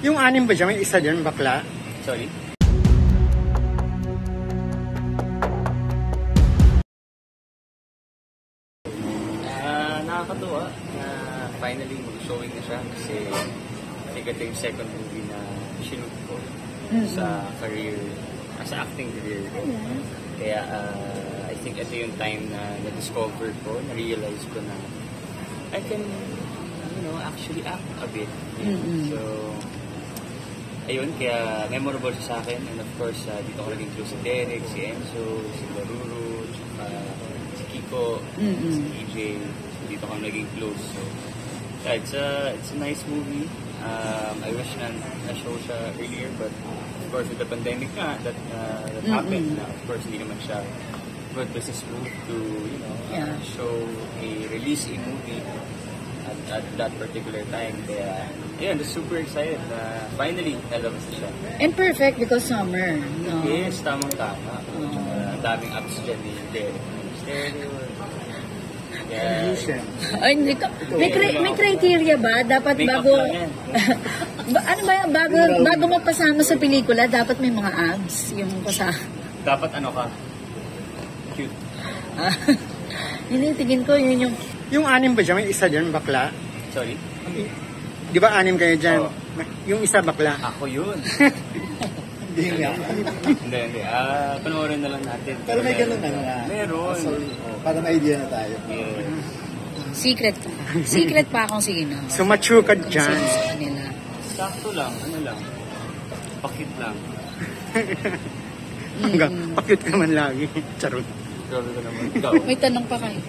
Yung anim ba dyan, may isa dyan, bakla? Sorry? Nakakatuwa na finally mag-showing na siya kasi I think ito yung second movie na sinut ko sa career, sa acting career ko. Kaya I think ito yung time na na-discover ko, na-realize ko na I can, actually act a bit. So, ayun, kaya memorable siya sa akin. And of course, dito ko naging close si Derek, si Enzo, si Baruro, si Kiko, si EJ. Dito kami naging close. So, yeah, it's a nice movie. I wish na-show siya earlier, but of course with the pandemic that happened. Of course, hindi naman siya good business move to, show release a movie at that particular time. Kaya, I'm super excited na finally nalabas na siya. And perfect because summer. No? Yes, tamang-tama. Ang daming apps dyan ni Derek. Ay, may criteria ba? Dapat bago ano ba yan? Bago mapasama sa pelikula, dapat may mga abs yung kasama. Dapat ano ka? Cute. Hindi, tingin ko yun yung... Yung anim ba dyan, may isa dyan, bakla? Sorry? Di ba anim kayo dyan? Oh. Yung isa bakla? Ako yun. Hindi nga. Hindi. Panoorin na lang natin. Pero may ganun na nga. Meron. Para may idea na tayo. Yeah. Secret pa. Secret pa kung sino. So mature ka dyan. Sino sa kanila. Sakto lang. Ano lang. Pakit lang. Hanggang, pa-cute ka man lagi. Charot. Grabe ka naman. Ikaw. May tanong pa kayo.